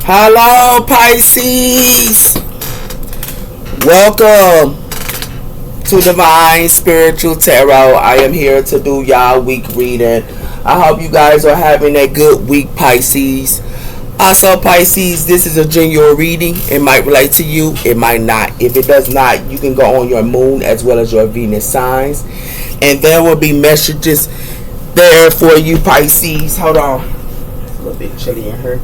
Hello, Pisces. Welcome to Divine Spiritual Tarot. I am here to do y'all week reading. I hope you guys are having a good week, Pisces. Also, Pisces, this is a general reading. It might relate to you, it might not. If it does not, you can go on your moon as well as your Venus signs, and there will be messages there for you, Pisces. Hold on, it's a little bit chilly in here.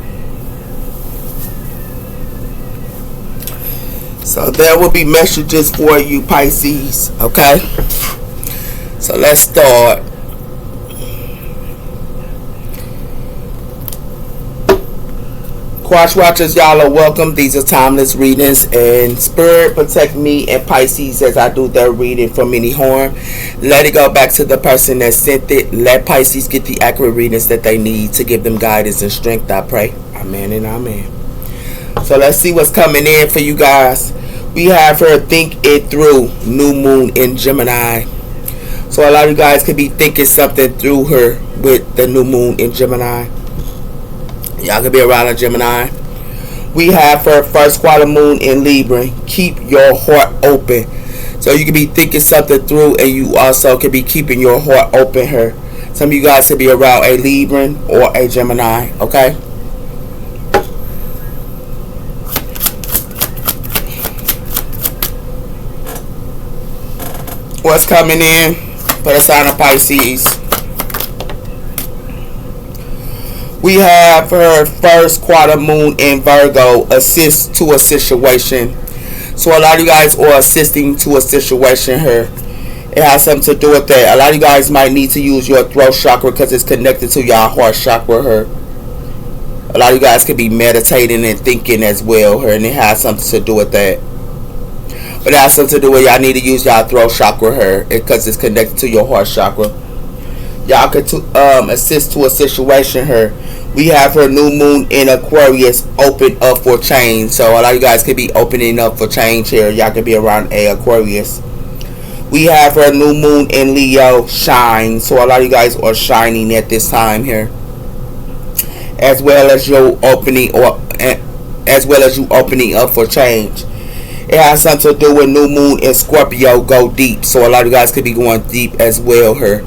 So there will be messages for you, Pisces. Okay, so let's start. Cross watchers, y'all are welcome. These are timeless readings, and Spirit protect me and Pisces as I do their reading from any harm. Let it go back to the person that sent it. Let Pisces get the accurate readings that they need to give them guidance and strength, I pray. Amen and amen. So let's see what's coming in for you guys. We have her think it through, new moon in Gemini. So a lot of you guys could be thinking something through her with the new moon in Gemini. Y'all could be around a Gemini. We have her first quarter moon in Libra. Keep your heart open. So you could be thinking something through, and you also could be keeping your heart open here. Some of you guys could be around a Libran or a Gemini. Okay. What's coming in for the sign of Pisces? We have her first quarter moon in Virgo, assist to a situation. So a lot of you guys are assisting to a situation here. It has something to do with that. A lot of you guys might need to use your throat chakra because it's connected to your heart chakra here. A lot of you guys could be meditating and thinking as well here, and it has something to do with that. But it has something to do with y'all need to use y'all throat chakra here because it's connected to your heart chakra. Y'all could assist to a situation here. We have her new moon in Aquarius, open up for change. So a lot of you guys could be opening up for change here. Y'all could be around a Aquarius. We have her new moon in Leo, shine. So a lot of you guys are shining at this time here, as well as you opening up for change. It has something to do with new moon in Scorpio, go deep. So a lot of you guys could be going deep as well here.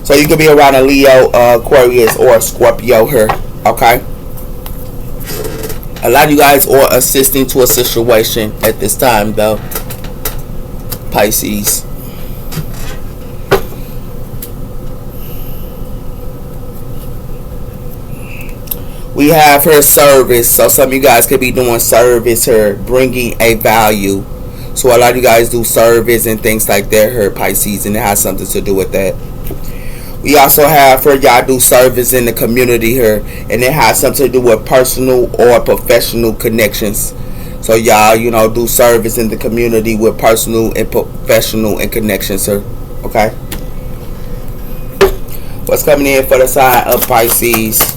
So you could be around a Leo, Aquarius, or Scorpio here. Okay. A lot of you guys are assisting to a situation at this time, though, Pisces. We have her service. So some of you guys could be doing service here, bringing a value. So a lot of you guys do service and things like that here, Pisces, and it has something to do with that. We also have her, y'all do service in the community here, and it has something to do with personal or professional connections. So y'all, do service in the community with personal and professional and connections here. Okay. What's coming in for the sign of Pisces?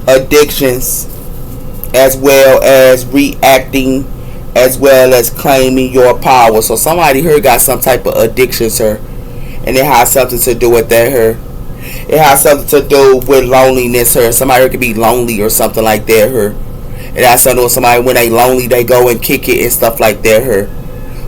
Addictions, as well as reacting, as well as claiming your power. So somebody here got some type of addictions here, and it has something to do with that here. It has something to do with loneliness here. Somebody here could be lonely or something like that here. It has something to do with somebody when they lonely, they go and kick it and stuff like that here.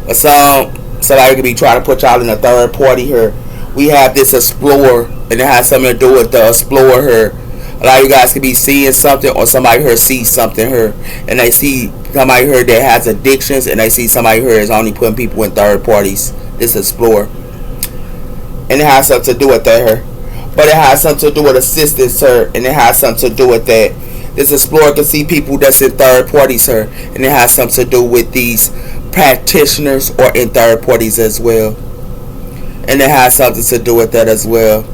But somebody could be trying to put y'all in a third party here. We have this explorer, and it has something to do with the explorer here. A lot of you guys could be seeing something, or somebody here sees something here, and they see somebody here that has addictions, and they see somebody here is only putting people in third parties. This explorer. And it has something to do with that here. But it has something to do with assistance here, and it has something to do with that. This explorer can see people that's in third parties here, and it has something to do with these practitioners or in third parties as well. And it has something to do with that as well.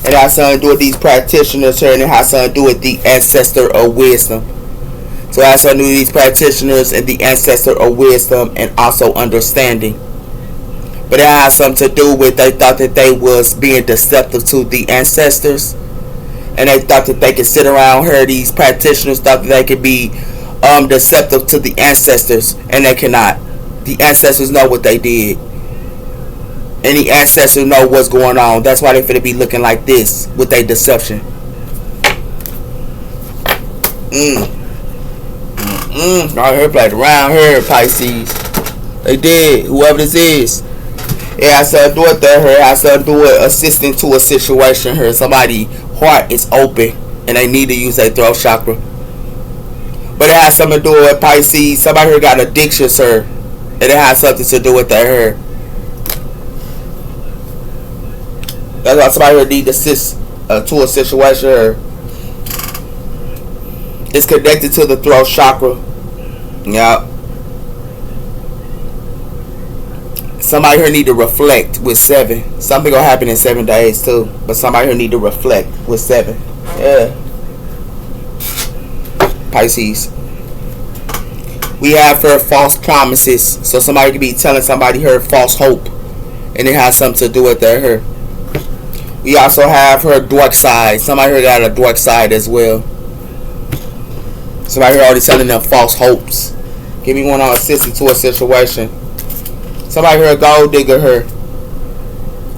It has something to do with these practitioners here, and it has something to do with the ancestor of wisdom. So it has something to do with these practitioners and the ancestor of wisdom and also understanding. But it has something to do with they thought that they was being deceptive to the ancestors, and they thought that they could sit around here. These practitioners thought that they could be deceptive to the ancestors, and they cannot. The ancestors know what they did. And the ancestors know what's going on. That's why they finna be looking like this with their deception. I heard played around here, Pisces. They did. Whoever this is. It has to do with that. Her has to do with assisting to a situation. Her somebody heart is open and they need to use their throat chakra. But it has something to do with Pisces. Somebody here got addictions, her, and it has something to do with that. Her. That's why somebody here need to assist to a situation. Her. It's connected to the throat chakra. Yeah. Somebody here need to reflect with 7. Something gonna happen in 7 days too. But somebody here need to reflect with 7. Yeah. Pisces. We have her false promises. So somebody could be telling somebody her false hope. And it has something to do with that her. We also have her dark side. Somebody here got a dark side as well. Somebody here already telling them false hopes. Give me one on assisting to a situation. Somebody here a gold digger her.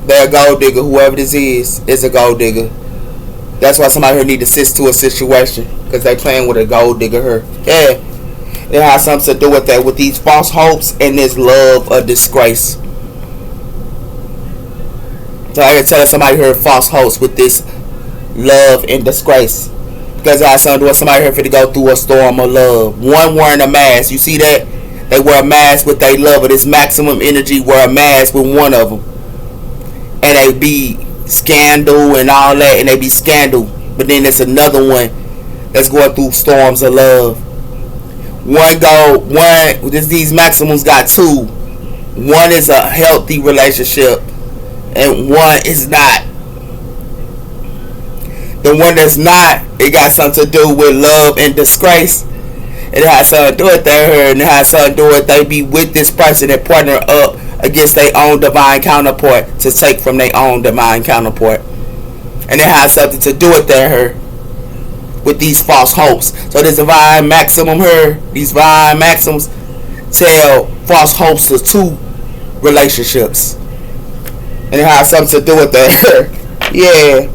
They're a gold digger. Whoever this is a gold digger. That's why somebody here need to assist to a situation. Because they playing with a gold digger her. Yeah. It has something to do with that. With these false hopes and this love of disgrace. So I hear telling somebody here false hopes with this love and disgrace. Because it has something to do with somebody here for to go through a storm of love. One wearing a mask. You see that? They wear a mask with their love of this maximum energy. Wear a mask with one of them. And they be scandal and all that. And they be scandal. But then there's another one that's going through storms of love. These maximums got 2. One is a healthy relationship. And one is not. The one that's not, it got something to do with love and disgrace. It has something to do with that her, and it has something to do with they be with this person and partner up against their own divine counterpart to take from their own divine counterpart. And it has something to do with that her, with these false hopes. So this divine maximum her, these divine maxims tell false hopes to 2 relationships. And it has something to do with that. Yeah.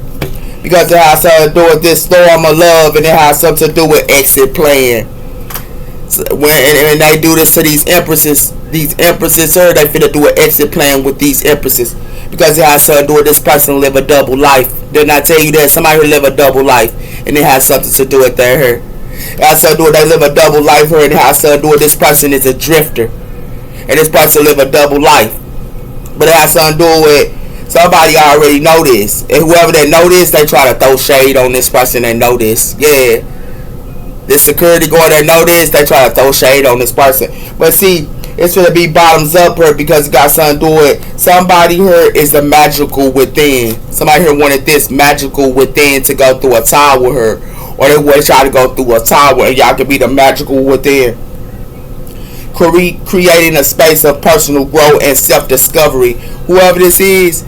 Because it has something to do with this storm of love. And it has something to do with exit plan. So when they do this to these empresses her, they finna do an exit plan with these empresses. Because it has something to do with this person live a double life. Didn't I tell you that? Somebody who live a double life. And it has something to do with that her. It has something to do with they live a double life her. And it has something to do with this person is a drifter. And this person live a double life. But it has something to do with somebody already know this. And whoever that know this, they try to throw shade on this person that know this. Yeah. This security guard that know this, they try to throw shade on this person. But see, it's going to be bottoms up here because it got something to do with somebody here is the magical within. Somebody here wanted this magical within to go through a tower here. Or they want to try to go through a tower and y'all can be the magical within. Creating a space of personal growth and self-discovery. Whoever this is,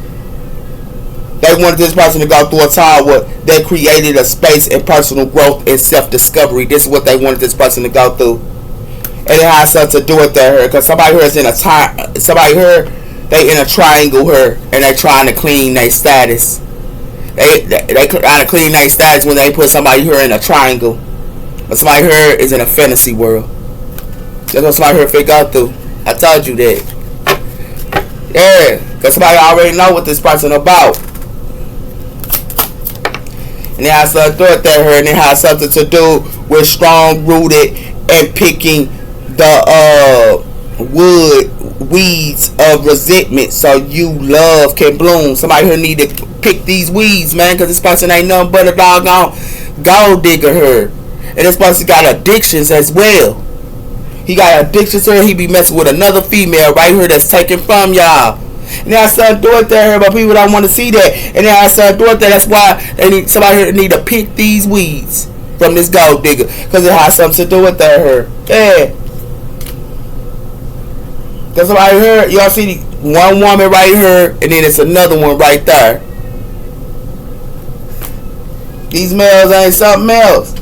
they wanted this person to go through a tower. They created a space in personal growth and self-discovery. This is what they wanted this person to go through. And it has something to do with that here. Because somebody here is in a somebody here, they in a triangle here. And they trying to clean their status. They trying to clean their status when they put somebody here in a triangle. But somebody here is in a fantasy world. That's what somebody here figure out through. I told you that. Yeah. Because somebody already know what this person about. And it has something to do with that here. And it has something to do with strong rooted and picking the weeds of resentment so you love can bloom. Somebody here need to pick these weeds, man. Because this person ain't nothing but a doggone gold digger here. And this person got addictions as well. He got addictions here. He be messing with another female right here that's taken from y'all. And that's something to do with that here, but people don't want to see that. And that's something to do with that. That's why they need somebody here to need to pick these weeds from this gold digger. Because it has something to do with that here. Yeah. Because somebody here, y'all see one woman right here, and then it's another one right there. These males ain't something else.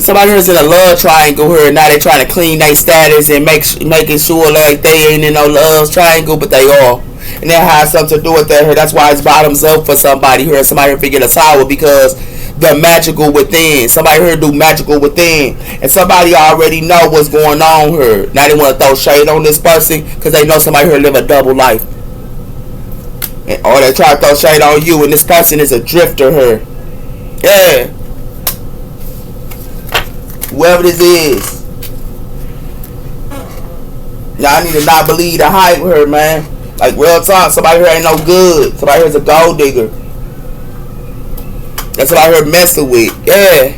Somebody here's in a love triangle here, and now they trying to clean their status and making sure like they ain't in no love triangle, but they are. And that has something to do with that here. That's why it's bottoms up for somebody here. Somebody here get a tower because the magical within. Somebody here do magical within, and somebody already know what's going on here. Now they want to throw shade on this person because they know somebody here live a double life, or they try to throw shade on you, and this person is a drifter here. Yeah, whoever this is, y'all need to not believe the hype here, man. Like real talk, somebody here ain't no good. Somebody here's a gold digger. That's what I heard messing with. Yeah.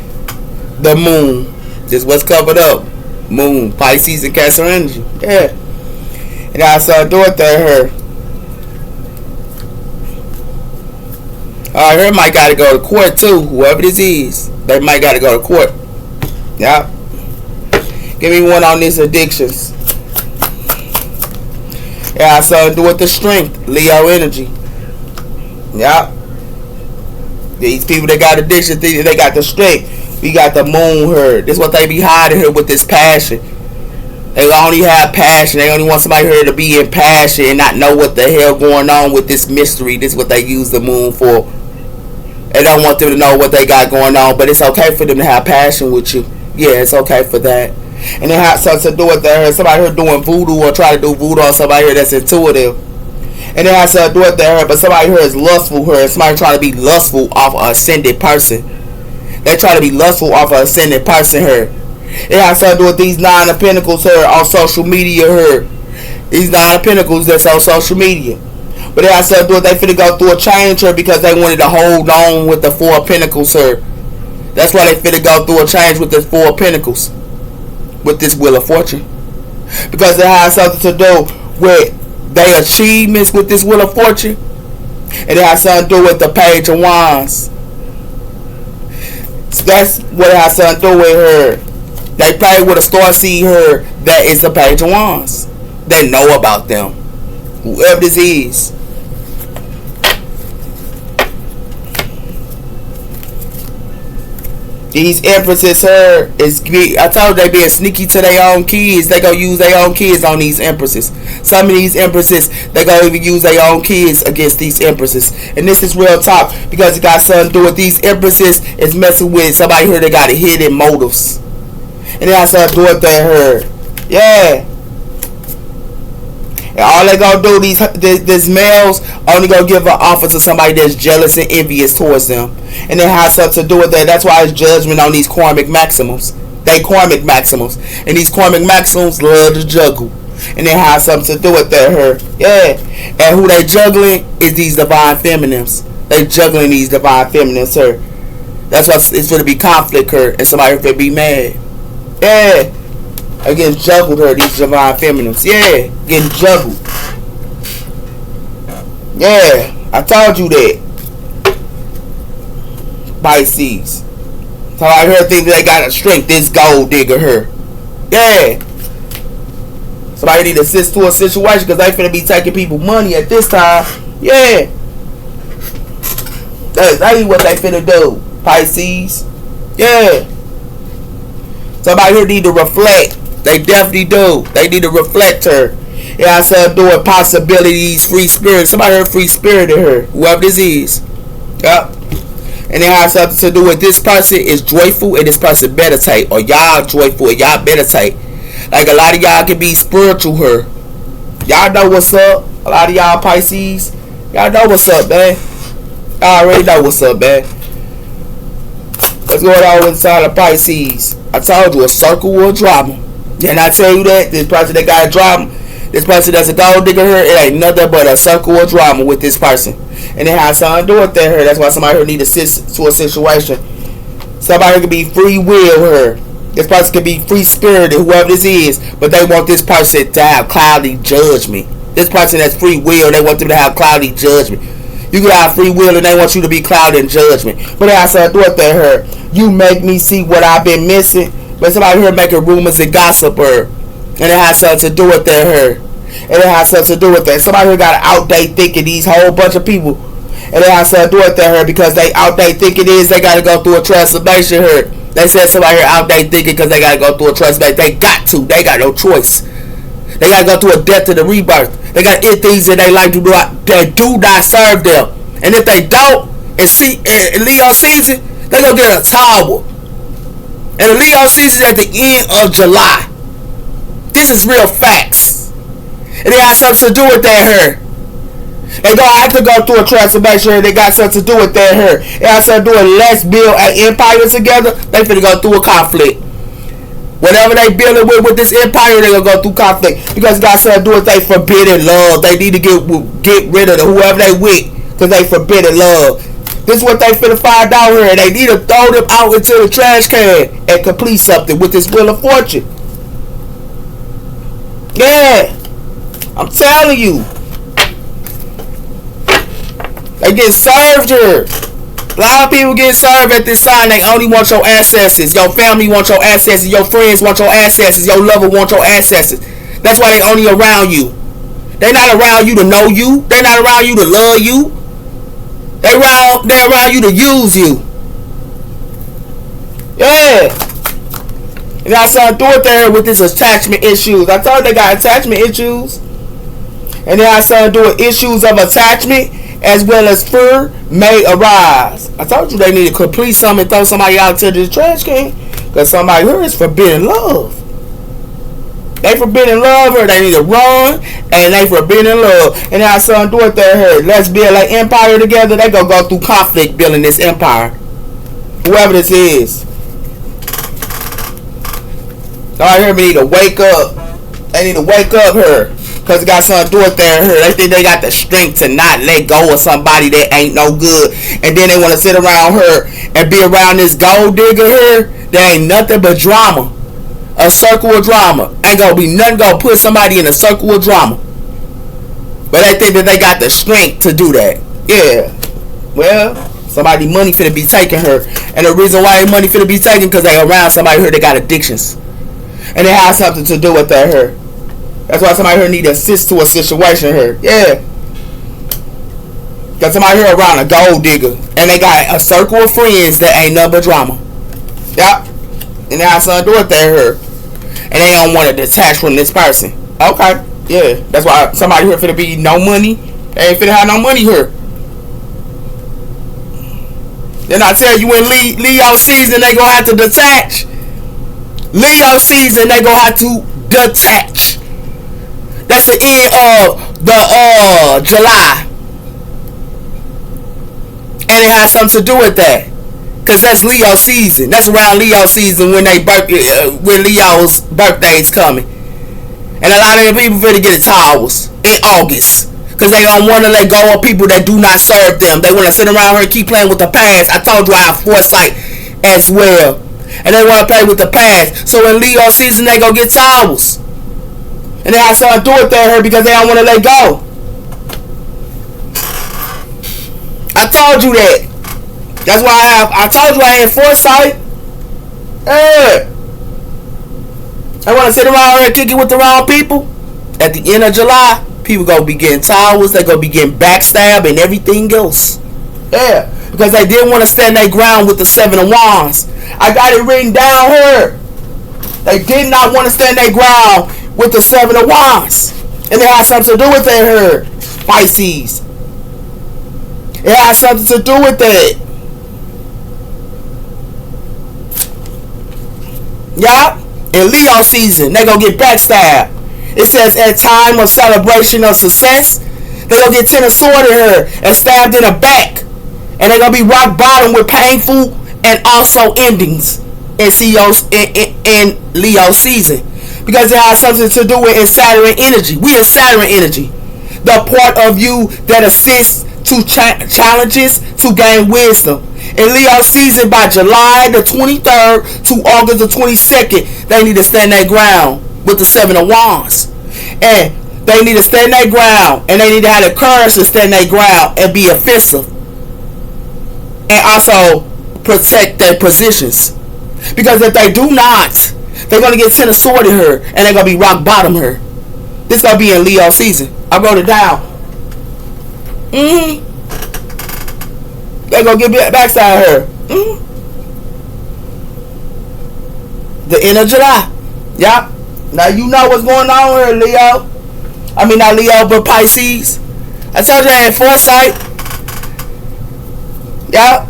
The moon. Just what's covered up. Moon. Pisces and Cancer energy. Yeah. And I saw Dorothy her. Alright, her might gotta go to court too. Whoever this is. They might gotta go to court. Yeah. Give me one on these addictions. Yeah, I saw do with the strength. Leo energy. Yeah. These people that got addiction, they got the strength. We got the moon here. This is what they be hiding here with this passion. They only have passion. They only want somebody here to be in passion and not know what the hell going on with this mystery. This is what they use the moon for. They don't want them to know what they got going on, but it's okay for them to have passion with you. Yeah, it's okay for that. And it has something to do with that. Somebody here doing voodoo or try to do voodoo on somebody here that's intuitive. And it has to do with that. But somebody here is lustful here. Somebody trying to be lustful off an ascended person. They try to be lustful off an ascended person here. It has to do with these 9 of Pentacles here on social media here. These 9 of Pentacles that's on social media. But it has to do with they finna go through a change here because they wanted to hold on with the 4 of Pentacles here. That's why they finna go through a change with the 4 of Pentacles. With this Wheel of Fortune. Because it has something to do with their achievements with this Wheel of Fortune. And it has something to do with the Page of Wands. So that's what it has something to do with her. They play with a star seed here that is the Page of Wands. They know about them. Whoever this is. These empresses here I told you they being sneaky to their own kids. They gonna use their own kids on these empresses. Some of these empresses, they gonna even use their own kids against these empresses. And this is real talk because it got something to do with these empresses is messing with somebody here that got a hidden motives. And it has something to do with that here. Yeah. And all they gonna do, these males only gonna give an offer to somebody that's jealous and envious towards them. And it has something to do with that. That's why it's judgment on these karmic maximums. They karmic maximums. And these karmic maximums love to juggle. And it has something to do with that here. Yeah. And who they juggling is these divine feminines. They juggling these divine feminines here. That's why it's going to be conflict here. And somebody will be mad. Yeah. Again, juggled her, these divine feminines. Yeah, getting juggled. Yeah, I told you that. Pisces. So I heard things they got a strength, this gold digger here. Yeah. Somebody need to assist to a situation because they finna be taking people money at this time. Yeah. That's exactly what they finna do. Pisces. Yeah. Somebody here need to reflect. They definitely do. They need to reflect her. It has to do with possibilities, free spirit. Somebody heard free spirit in her. Whoever this is. Yep. And it has something to do with this person is joyful and this person meditate. Or y'all joyful and y'all meditate. Like a lot of y'all can be spiritual here. Y'all know what's up. A lot of y'all Pisces. Y'all know what's up, man. Y'all already know what's up, man. What's going on inside of Pisces? I told you, a circle of drama. And I tell you that, this person that got a drama, this person that's a gold digger here, it ain't nothing but a circle of drama with this person. And it has something to do with that here. That's why somebody here need to assist to a situation. Somebody can be free will here. This person can be free spirited, whoever this is, but they want this person to have cloudy judgment. This person that's free will, they want them to have cloudy judgment. You can have free will and they want you to be clouded in judgment. But it has something to do with that here. You make me see what I've been missing. But somebody here making rumors and gossip her. And it has something to do with that here. And it has something to do with that. Somebody here got to outdate thinking these whole bunch of people. And it has something to do with that here because they outdate thinking is they got to go through a transformation here. They said somebody here outdate thinking because they got to go through a transformation. They got to. They got no choice. They got to go through a death to the rebirth. They got things that they like to do that do not serve them. And if they don't, and Leo sees it, They go get a tower. And the Leo season is at the end of July. This is real facts. And it has something to do with that hair. They gonna have to go through a transformation. They got something to do with that hair. It has something to do with let's build an empire together. They finna go through a conflict. Whatever they building with this empire, they gonna go through conflict. Because it got something to do with they forbidden love. They need to get rid of whoever they with. Because they forbidden love. This is what they finna find out here. They need to throw them out into the trash can and complete something with this Wheel of Fortune. Yeah. I'm telling you. They get served here. A lot of people get served at this sign. They only want your ancestors. Your family want your ancestors. Your friends want your ancestors. Your lover want your ancestors. That's why they only around you. They not around you to know you. They not around you to love you. They around you to use you. Yeah. They got something to do with there with this attachment issues. I told you they got attachment issues. And they got something to do with issues of attachment as well as fear may arise. I told you they need to complete something and throw somebody out to the trash can. Because somebody here is forbidden love. They forbidden love her. They need to run. And they forbidden love. And they have something to do with their hair. Let's build an empire together. They gonna go through conflict building this empire. Whoever this is. All here need to wake up. They need to wake up her. Because it got something to do with their hair. They think they got the strength to not let go of somebody that ain't no good. And then they want to sit around her and be around this gold digger here. That ain't nothing but drama. A circle of drama. Ain't gonna be nothing gonna put somebody in a circle of drama. But they think that they got the strength to do that. Yeah. Well, somebody money finna be taking her. And the reason why money finna be taken because they around somebody here that got addictions. And it has something to do with their hair. That's why somebody here need to assist to a situation here. Yeah. Got somebody here around a gold digger. And they got a circle of friends that ain't nothing but drama. Yep. And they have something to do with their hair. And they don't want to detach from this person. Okay. Yeah. That's why somebody here finna be no money. They ain't finna have no money here. Then I tell you when Leo season they gonna have to detach. Leo season they gonna have to detach. That's the end of the July. And it has something to do with that. Cause that's Leo season. That's around Leo season when when Leo's birthday is coming. And a lot of people finna get towels in August. Cause they don't want to let go of people that do not serve them. They want to sit around here and keep playing with the past. I told you I have foresight as well. And they want to play with the past. So in Leo season they go get towels. And they have something to do with that because they don't want to let go. I told you that. That's why I told you I had foresight. Yeah. I want to sit around here and kick it with the wrong people. At the end of July, people gonna be getting towels. They gonna be getting backstabbed and everything else. Yeah. Because they didn't want to stand their ground with the 7 of Wands. I got it written down here. They did not want to stand their ground with the 7 of Wands. And it has something to do with that here. Pisces. It has something to do with that. Yeah. In Leo season, they gonna get backstabbed. It says at time of celebration of success, they gonna get 10 of sword in her and stabbed in the back. And they gonna be rock bottom with painful and also endings in Leo season. Because it has something to do with Saturn energy. We in Saturn energy. The part of you that assists to challenges to gain wisdom. In Leo season by July the 23rd to August the 22nd, they need to stand their ground with the 7 of Wands. And they need to stand their ground. And they need to have the courage to stand their ground and be offensive. And also protect their positions. Because if they do not, they're going to get 10 of sword in her. And they're going to be rock bottom her. This going to be in Leo season. I wrote it down. They're going to get backside her. The end of July. Yep. Now you know what's going on here, Leo. I mean, not Leo, but Pisces. I told you I had foresight. Yep.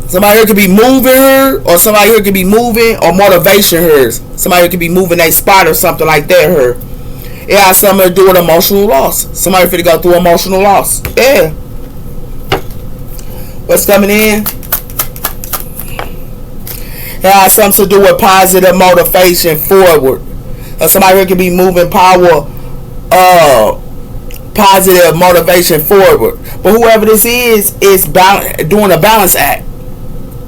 Somebody here could be moving her, or somebody here could be moving or motivation hers. Somebody here could be moving a spot or something like that. Her. It has something to do with emotional loss. Somebody finna go through emotional loss. Yeah. What's coming in? It has something to do with positive motivation forward. Somebody here could be moving positive motivation forward. But whoever this is doing a balance act.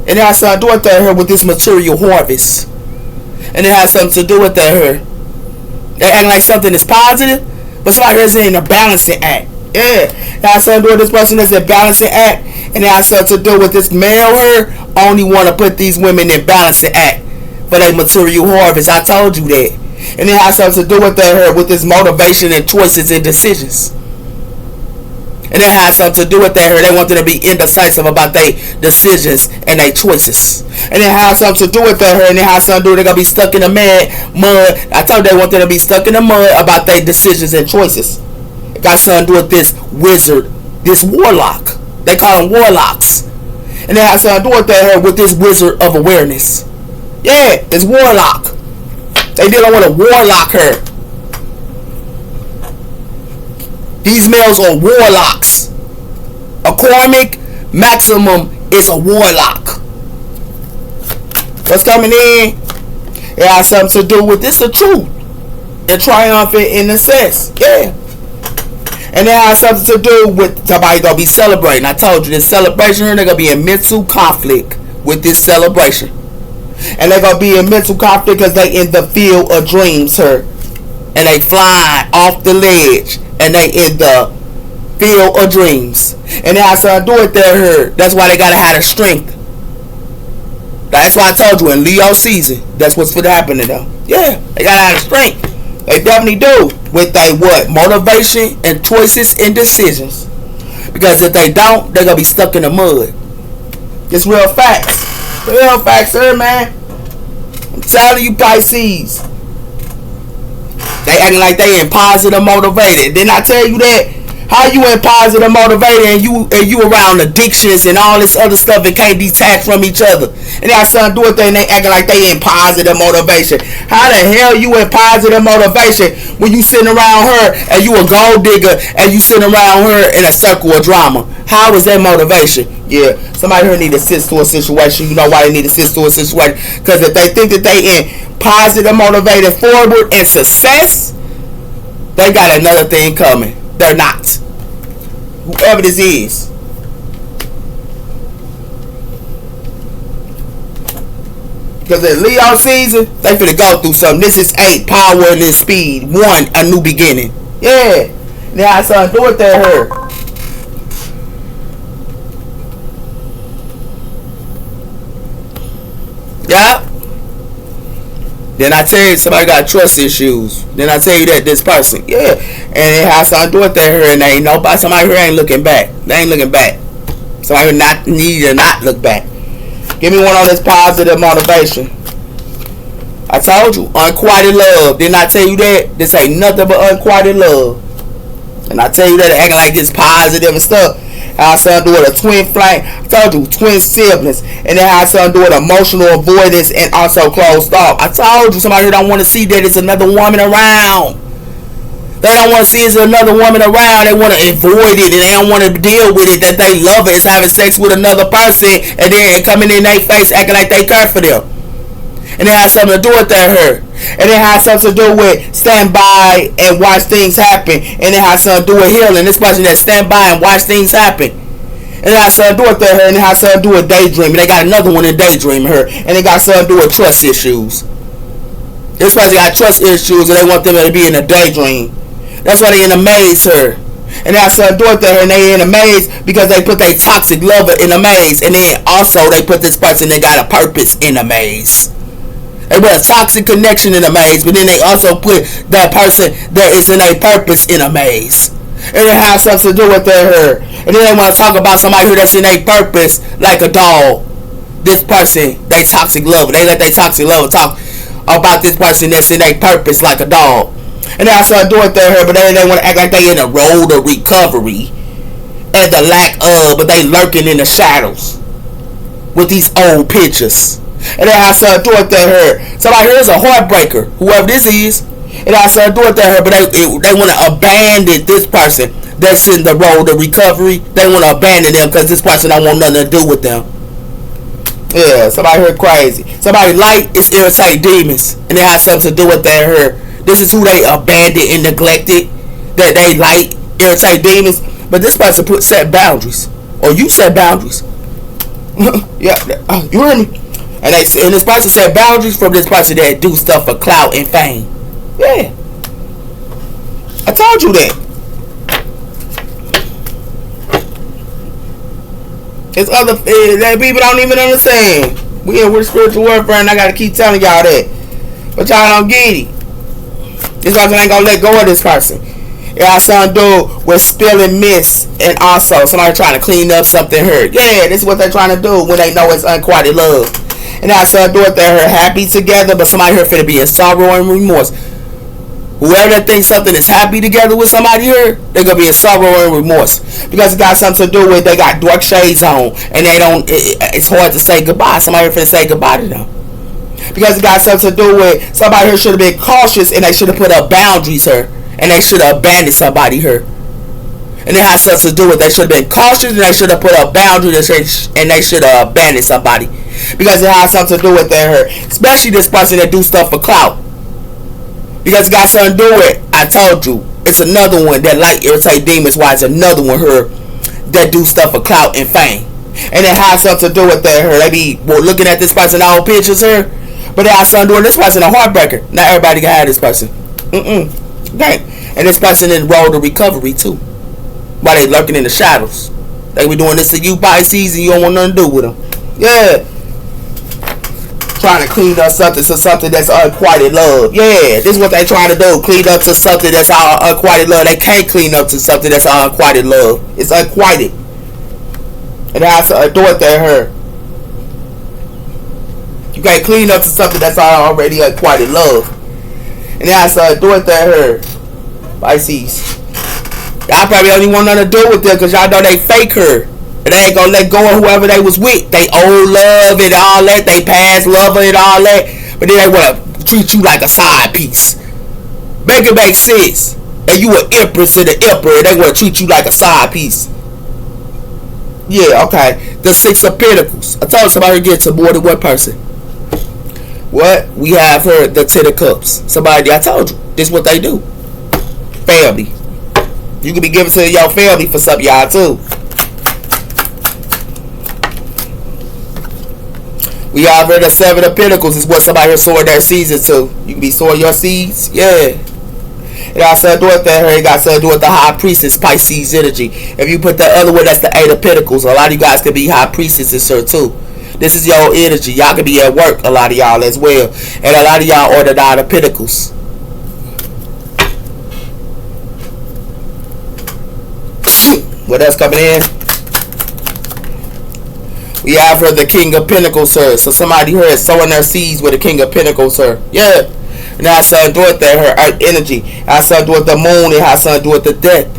And it has something to do with that here with this material harvest. And it has something to do with that here. They're acting like something is positive, but somebody here is in a balancing act. Yeah. It has something to do with this person that's in a balancing act. And it has something to do with this male here only want to put these women in balancing act for their material harvest. I told you that. And it has something to do with that here with this motivation and choices and decisions. And it has something to do with that here. They want them to be indecisive about their decisions and their choices. And it has something to do with that here. And it has something to do with they're going to be stuck in the mud. I told you they want them to be stuck in the mud about their decisions and choices. It got something to do with this wizard, this warlock. They call them warlocks. And it has something to do with that here with this wizard of awareness. Yeah, this warlock. They dealing with a warlock here. These males are warlocks. A karmic maximum is a warlock. What's coming in? It has something to do with this the truth. And triumphant in the sense. Yeah. And it has something to do with somebody gonna be celebrating. I told you this celebration here, they're gonna be in mental conflict with this celebration. And they're gonna be in mental conflict because they in the field of dreams here. And they flying off the ledge. And they in the field of dreams. And it has something to do with that here. That's why they gotta have the strength. That's why I told you in Leo season, that's what's for to happen to them. Yeah, they gotta have the strength. They definitely do. With their what? Motivation and choices and decisions. Because if they don't, they're gonna be stuck in the mud. It's real facts. Real facts, sir, man. I'm telling you, Pisces. They acting like they in positive motivated. Didn't I tell you that? How you in positive motivated and you around addictions and all this other stuff and can't detach from each other? And that son do it and they acting like they in positive motivation. How the hell you in positive motivation when you sitting around her and you a gold digger and you sitting around her in a circle of drama? How is that motivation? Yeah, somebody here need to assist to a situation. You know why they need to assist to a situation? Because if they think that they in positive motivated forward and success, they got another thing coming. They're not. Whoever this is. Because in Leo season, they finna go through something. This is 8, power and then speed. 1, a new beginning. Yeah. Now, son, do it to her. Yeah. Then I tell you somebody got trust issues. Then I tell you that this person, yeah, and it has something to do with that here, and ain't nobody. Somebody here ain't looking back. They ain't looking back. Somebody not need to not look back. Give me one on this positive motivation. I told you, unquieted love. Didn't I tell you that? This ain't nothing but unquieted love. And I tell you that acting like it's positive and stuff. It has something to do with a twin flame. I told you, twin siblings. And it has something to do with emotional avoidance and also closed off. I told you, somebody who don't want to see that it's another woman around. They don't want to see it's another woman around. They want to avoid it and they don't want to deal with it. That they love it. It's having sex with another person and then coming in their face acting like they care for them. And it has something to do with that hurt. And it has something to do with stand by and watch things happen. And it has something to do with healing. This person that stand by and watch things happen. And it has something to do with that hurt. And it has something to do with daydreaming. They got another one in daydreaming her. And it got something to do with trust issues. This person got trust issues and they want them to be in a daydream. That's why they in a maze her. And it has something to do with that. And they in a maze because they put their toxic lover in a maze. And then also they put this person that got a purpose in a maze. They put a toxic connection in a maze, but then they also put that person that is in a purpose in a maze. And it has something to do with her. And then they want to talk about somebody who that's in a purpose like a dog. This person, they toxic lover. They let their toxic lover talk about this person that's in a purpose like a dog. And it has something to do with her, but then they want to act like they in a road of recovery. And the lack of, but they lurking in the shadows. with these old pictures. And then I started doing that her. Somebody here's a heartbreaker, whoever this is. And I started doing that her, but they want to abandon this person that's in the road of recovery. They want to abandon them because this person don't want nothing to do with them. Yeah, somebody heard crazy. Somebody light is irritate demons, and it has something to do with that her. This is who they abandoned and neglected. That they light irritate demons, but this person set boundaries, or you set boundaries. Yeah, you hear me? And this person set boundaries from this person that do stuff for clout and fame. Yeah, I told you that. It's other that people don't even understand. We're spiritual warfare, and I gotta keep telling y'all that, but y'all don't get it. This person ain't gonna let go of this person. It has something to do with spilling mist, and also somebody trying to clean up something hurt. Yeah, this is what they're trying to do when they know it's unquieted love. And it has something to do with they're happy together, but somebody here finna be in sorrow and remorse. Whoever that thinks something is happy together with somebody here, they're gonna be in sorrow and remorse because it got something to do with they got dark shades on, and they don't. It's hard to say goodbye. Somebody here finna say goodbye to them because it got something to do with somebody here should have been cautious, and they should have put up boundaries here, and they should have abandoned somebody here. And it has something to do with they should have been cautious, and they should have put up boundaries, and they should have abandoned somebody because it has something to do with their her, especially this person that do stuff for clout. Because it got something to do with, I told you, it's another one that like irritate demons. Why it's another one here that do stuff for clout and fame. And it has something to do with that her. They be looking at this person old pictures here, but it has something to do with this person a heartbreaker. Not everybody can have this person. Okay. And this person in the road to recovery too. While they lurking in the shadows. They be doing this to you Pisces and you don't want nothing to do with them. Yeah. Trying to clean up something to something that's unquieted love. Yeah, this is what they trying to do. Clean up to something that's all unquieted love. They can't clean up to something that's all unquieted love. It's unquieted. And I have to adore that her. You can't clean up to something that's already unquieted love. And I have to adore that her. Pisces. Y'all probably only want nothing to do with them because y'all know they fake her. And they ain't gonna let go of whoever they was with. They old love and all that. They past lover and all that. But then they wanna treat you like a side piece. Make it make sense. And you an empress and an emperor. They wanna treat you like a side piece. Yeah, okay. The Six of Pentacles. I told somebody to get to more than one person. What? We have her, the Ten of Cups. Somebody, I told you. This is what they do. Family. You can be giving to your family for something, y'all, too. We already the Seven of Pentacles is what somebody is sowing their seeds into. You can be sowing your seeds, yeah. It got something to do with that. It got something to do with the High Priestess, Pisces energy. If you put the other one, that's the Eight of Pentacles. A lot of you guys could be High Priestesses here too. This is your energy. Y'all could be at work, a lot of y'all as well. And a lot of y'all are the Nine of Pentacles. What else coming in? We have her the King of Pentacles, sir. So somebody here is sowing their seeds with the King of Pentacles, sir. Yeah. And it has something to do with that, her earth energy. It has something to do with the moon. It has something to do with the death.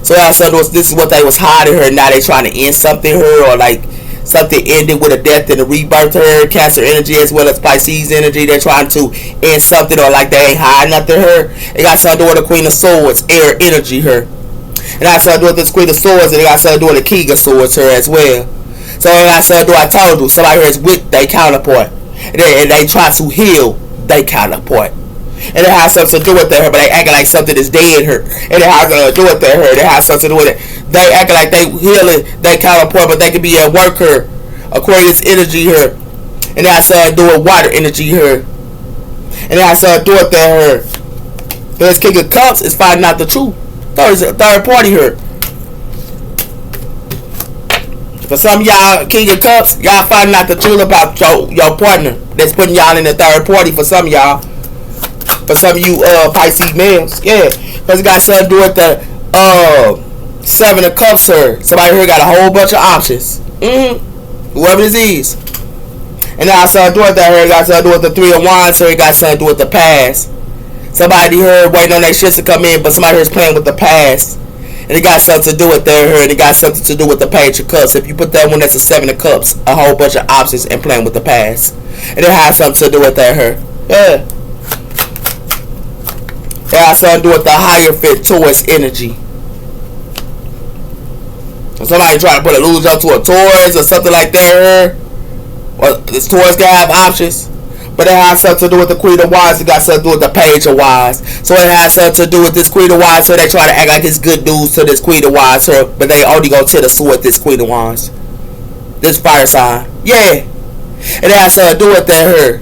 So it has something to do with this is what they was hiding her. Now they trying to end something her, or like something ended with a death and a rebirth her. Cancer energy as well as Pisces energy. They're trying to end something, or like they ain't hiding nothing her. It got something to do with the Queen of Swords, air energy her. And it got something to do with this Queen of Swords, and it got something to do with the King of Swords her as well. So I said, I told you, somebody here is with their counterpart. And they try to heal their counterpart. And it has something to do with that, but they acting like something is dead her. And it has something to do with that her. It has something to do with it. They acting like they healing their counterpart, but they could be at work her. Aquarius energy here. And it has something to do with water energy here. And it has something to do with that her. This King of Cups is finding out the truth. Third party here. For some of y'all, King of Cups, y'all finding out the truth about your partner that's putting y'all in the third party. For some of y'all, for some of you Pisces males, yeah, because it got something to do with the Seven of Cups here. Somebody here got a whole bunch of options. Whoever this is, and now something to do with that here. It got something to do with the Three of Wands here. It got something to do with the past. Somebody here waiting on their shit to come in, but somebody here is playing with the past. And it got something to do with her. And it got something to do with the Page of Cups. If you put that one as a Seven of Cups, a whole bunch of options and playing with the past. And it has something to do with her. Yeah. It has something to do with the Hierophant Taurus energy. Somebody trying to put a illusion to a Taurus or something like that. Or this Taurus can have options. But it has something to do with the Queen of Wands. It got something to do with the Page of Wands. So it has something to do with this Queen of Wands. So they try to act like it's good news to this Queen of Wands. But they only go to the sword this Queen of Wands. This fire sign. Yeah. And it has something to do with her.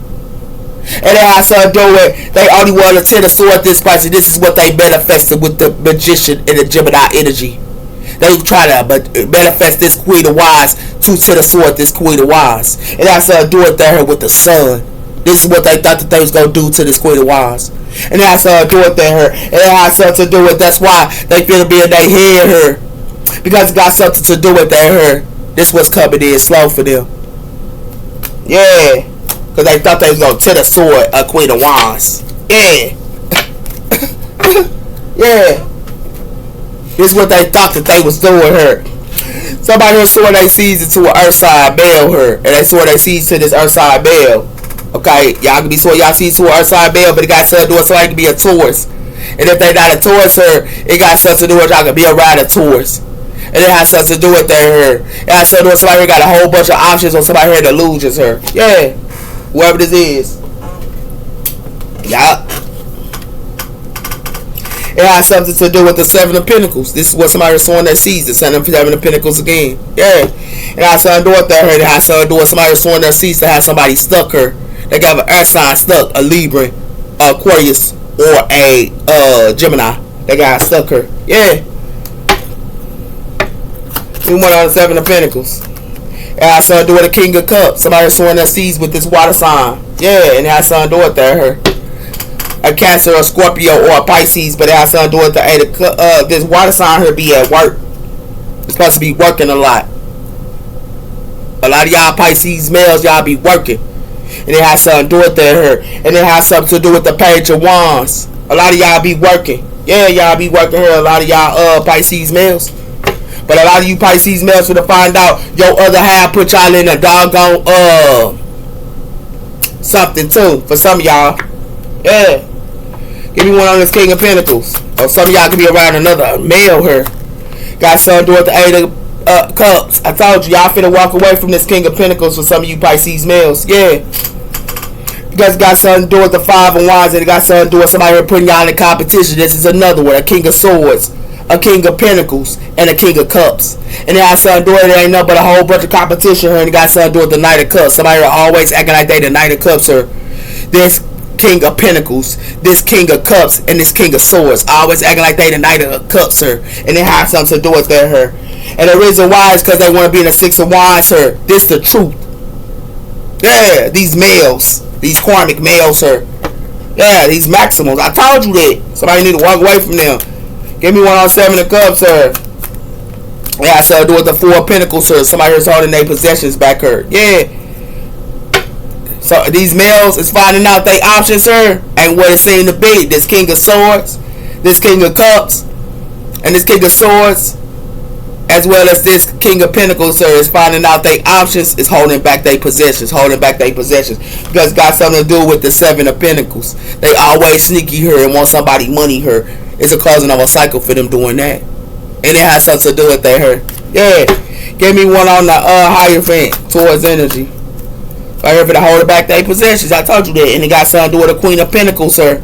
And it has something to do with they only want to tell the sword this person. This is what they manifested with the Magician and the Gemini energy. They try to manifest this Queen of Wands to the sword this Queen of Wands. It has something to do with her with the sun. This is what they thought that they was going to do to this Queen of Wands. And it has something to do with her. And it has something to do with, that's why they feel to be in their head her. Because it got something to do with her. This was coming in slow for them. Yeah. Because they thought they was going to tear the sword of Queen of Wands. Yeah. Yeah. This is what they thought that they was doing her. Somebody here swore they seized it to an earth side male her. And they swore they seized to this earth side male. Okay, y'all can be sure y'all see to an earth side male, but it got something to do with somebody can be a Taurus. And if they not a Taurus her, it got something to do with y'all can be around a Taurus. And it has something to do with her. It has something to do with somebody who got a whole bunch of options or somebody here that loses her. Yeah. Whoever this is. Yeah. It has something to do with the Seven of Pentacles. This is what somebody sworn that sees. The Seven of Pentacles again. Yeah. It has something to do with her. It has something to do with somebody sworn that sees to have somebody stuck her. They got an earth sign stuck, a Libra, Aquarius, or a Gemini. They got stuck her. Yeah. We went on the Seven of Pentacles. It has something to do with the King of Cups. Somebody sworn that sees with this water sign. Yeah, and it has something to do with her. A Cancer, a Scorpio, or a Pisces, but it has something to do with the Eight of this water sign here be at work. It's supposed to be working a lot. A lot of y'all Pisces males, y'all be working. And it has something to do with her. And it has something to do with the Page of Wands. A lot of y'all be working. Yeah, y'all be working here. A lot of y'all Pisces males. But a lot of you Pisces males will find out your other half put y'all in a doggone something too. For some of y'all. Yeah. Give me one on this King of Pentacles. Or some of y'all could be around another male here. Got something to do with the Eight of Cups. I told you, y'all finna walk away from this King of Pentacles for some of you Pisces males. Yeah. Because it got something to do with the Five of Wands. And it got something to do with somebody here putting y'all in competition. This is another one. A King of Swords. A King of Pentacles. And a King of Cups. And it has something to do with it. Ain't nothing but a whole bunch of competition here. And it got something to do with the Knight of Cups. Somebody here always acting like they the Knight of Cups here. This King of Pentacles, this King of Cups, and this King of Swords. Always acting like they the Knight of Cups her. And it has something to do with her. And the reason why is because they want to be in the Six of Wands her. This the truth. Yeah, these males. These karmic males her. Yeah, these maximals. I told you that. Somebody need to walk away from them. Give me one on Seven of Cups her. Yeah, so do with the Four of Pentacles her. Somebody here's holding their possessions back her. Yeah. So these males is finding out they options her ain't what it seemed to be. This King of Swords, this King of Cups, and this King of Swords, as well as this King of Pentacles her is finding out they options is holding back their possessions, because it got something to do with the Seven of Pentacles. They always sneaky her and want somebody money her. It's a causing of a cycle for them doing that, and it has something to do with her. Yeah, give me one on the Hierophant towards energy. Right here for to hold back their possessions. I told you that. And it got something to do with the Queen of Pentacles, sir.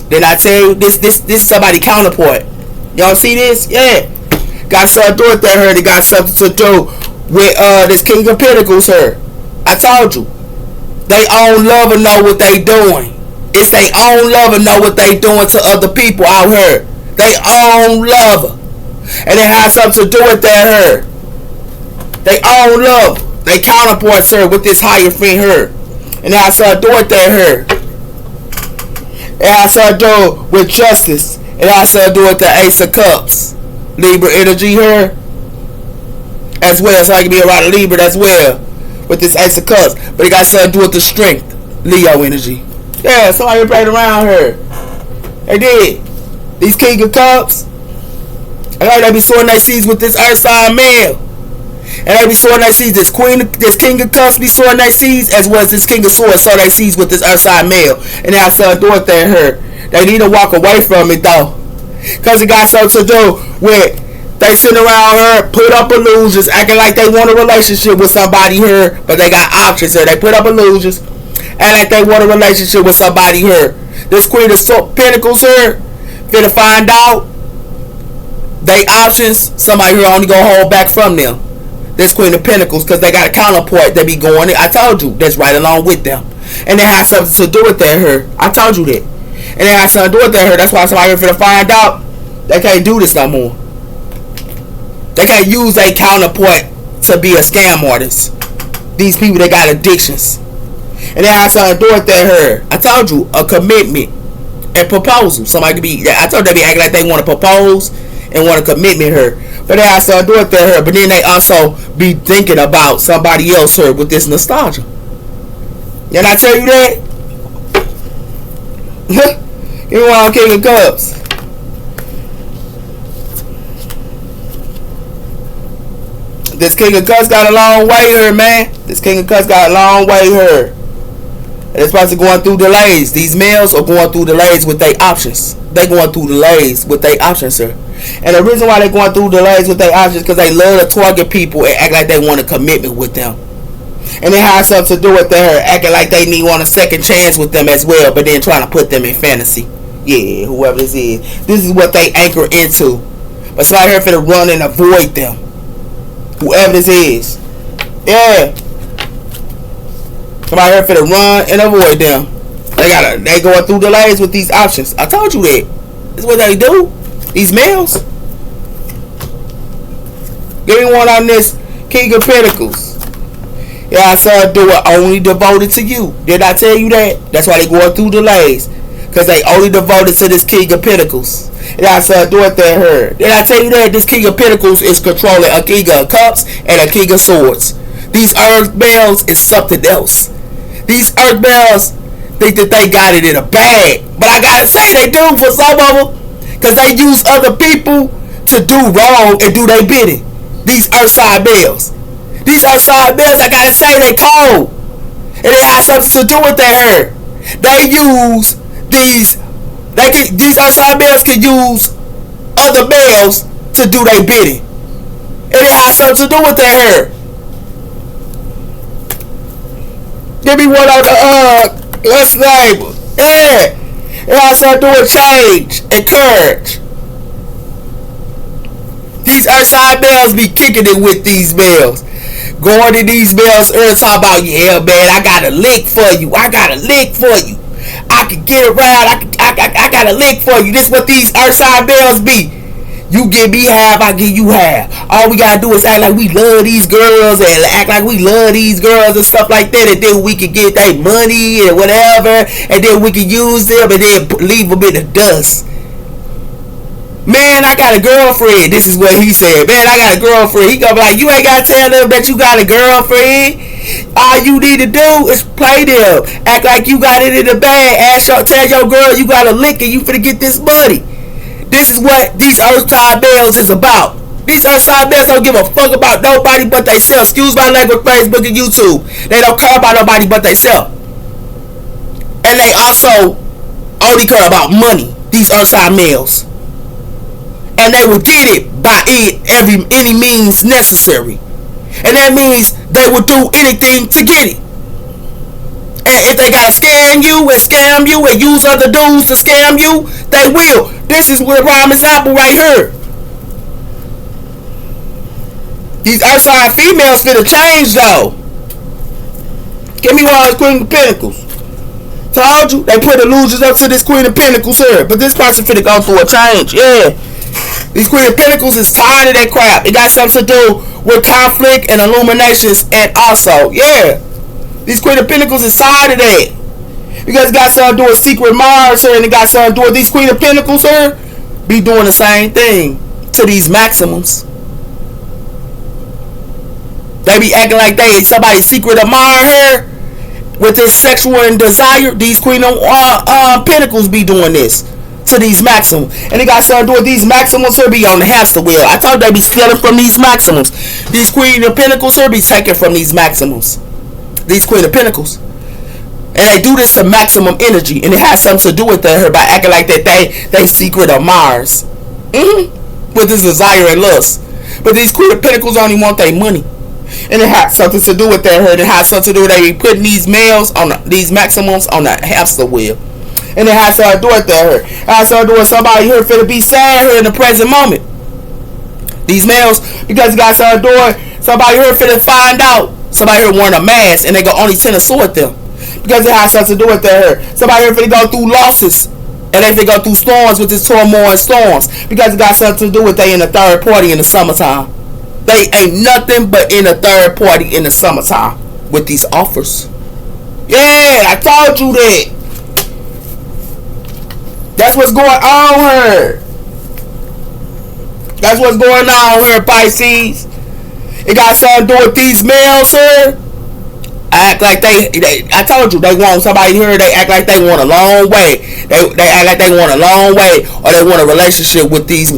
Did I tell you this is somebody counterpart? Y'all see this? Yeah. Got something to do with her. It got something to do with this King of Pentacles, sir. I told you. They own lover know what they doing. It's they own lover know what they doing to other people out here. They own lover. And it has something to do with her. They own love. They counterpart her with this Hierophant her. And it has something to do with her. It has something to do with justice. It has something to do with the Ace of Cups. Libra energy her. As well. So I can be around a Libra as well. With this Ace of Cups. But it got something to do with the strength. Leo energy. Yeah, somebody played around her. They did. These King of Cups. I know they be sowing their seeds with this earth sign male. And they be sowing their seeds. This king of cups be sowing their seeds, as well as this king of swords sow their seeds with this earth sign male. And that's do it there her. They need to walk away from it though. Because it got something to do with they sitting around her, put up illusions, acting like they want a relationship with somebody here, but they got options here. They put up illusions, act like they want a relationship with somebody here. This queen of pentacles here, finna find out they options, somebody here only gonna hold back from them. This queen of pentacles, because they got a counterpart they be going in. I told you, that's right along with them. And they have something to do with that here. I told you that. And they have something to do with that here. That's why somebody here finna find out they can't do this no more. They can't use a counterpart to be a scam artist. These people, they got addictions. And they have something to do with that here. I told you, a commitment and proposal. Somebody could be, I told you they be acting like they want to propose and want a commitment here. But they have something to do with that here. But then they also be thinking about somebody else here with this nostalgia. Did I tell you that? You want King of Cups. This King of Cups got a long way here, man. This King of Cups got a long way here. And it's supposed to going through delays. These males are going through delays with their options. They going through delays with their options, sir. And the reason why they going through delays with their options is because they love to target people and act like they want a commitment with them. And they have something to do with their acting like they want a second chance with them as well, but then trying to put them in fantasy. Yeah, whoever this is what they anchor into. But somebody here finna run and avoid them. Whoever this is. Yeah. Somebody here finna run and avoid them. They going through delays with these options. I told you that. This is what they do. These males. Give me one on this King of Pentacles. Yeah, I saw a door only devoted to you. Did I tell you that? That's why they going through delays. Because they only devoted to this King of Pentacles. Yeah, I saw a door that heard. Did I tell you that? This King of Pentacles is controlling a King of Cups and a King of Swords. These Earth Bells is something else. These Earth Bells think that they got it in a bag. But I gotta say they do for some of them. Because they use other people to do wrong and do their bidding. These Earthside Bells. These Earthside Bells, I gotta say, they cold. And they have something to do with their hair. They use these Earthside Bells can use other bells to do their bidding. And it has something to do with their hair. Give me one on the what's the name? Yeah. It has something to do with change and courage. These Earthside Bells be kicking it with these bells. Going to these bells early talk about, yeah man, I got a lick for you. I got a lick for you. I can get around. I got a lick for you. This is what these Earthside Bells be. You give me half, I give you half. All we gotta do is act like we love these girls and act like we love these girls and stuff like that, and then we can get their money and whatever, and then we can use them and then leave them in the dust. Man, I got a girlfriend. This is what he said. Man, I got a girlfriend. He gonna be like, you ain't gotta tell them that you got a girlfriend. All you need to do is play them. Act like you got it in the bag. Tell your girl you got a lick and you finna get this money. This is what these Earthside Bells is about. These Earthside Bells don't give a fuck about nobody but themselves. Excuse my language, Facebook and YouTube. They don't care about nobody but themselves. And they also only care about money. These Earthside males. And they will get it by any means necessary. And that means they will do anything to get it. And if they gotta scam you and use other dudes to scam you, they will. This is where prime example right here. These Earthside females finna change though. Give me one of those Queen of Pentacles. Told you, they put illusions up to this Queen of Pentacles here. But this person finna go through a change, yeah. These Queen of Pentacles is tired of that crap. It got something to do with conflict and illuminations, and also, yeah, these Queen of Pentacles is tired of that. Because it got something to do with Secret Mars here, and it got something to do with these Queen of Pentacles here, be doing the same thing to these maximums. They be acting like they ain't somebody's secret admirer here with this sexual and desire. These Queen of Pentacles be doing this. to these maximums. And they got something to do with these maximums here be on the hamster wheel. I told you they be stealing from these maximums. These Queen of Pentacles here be taking from these maximums. These Queen of Pentacles. And they do this to maximum energy. And it has something to do with her by acting like that they secret of Mars. With this desire and lust. But these Queen of Pentacles only want their money. And it has something to do with her. It has something to do with they be putting these males on these maximums on the hamster wheel. And it has something to do with her. It has something to do with somebody here finna be sad here in the present moment. These males, because it got something to do with somebody here finna find out. Somebody here wearing a mask and they go only tend to sort them. Because it has something to do with her. Somebody here finna go through losses. And they finna go through storms with this turmoil and storms. Because it got something to do with they in the third party in the summertime. They ain't nothing but in a third party in the summertime with these offers. Yeah, I told you that. That's what's going on here. That's what's going on here, Pisces. It got something to do with these males here. Act like they I told you, they want somebody here, they act like they want a long way. They act like they want a long way, or they want a relationship with these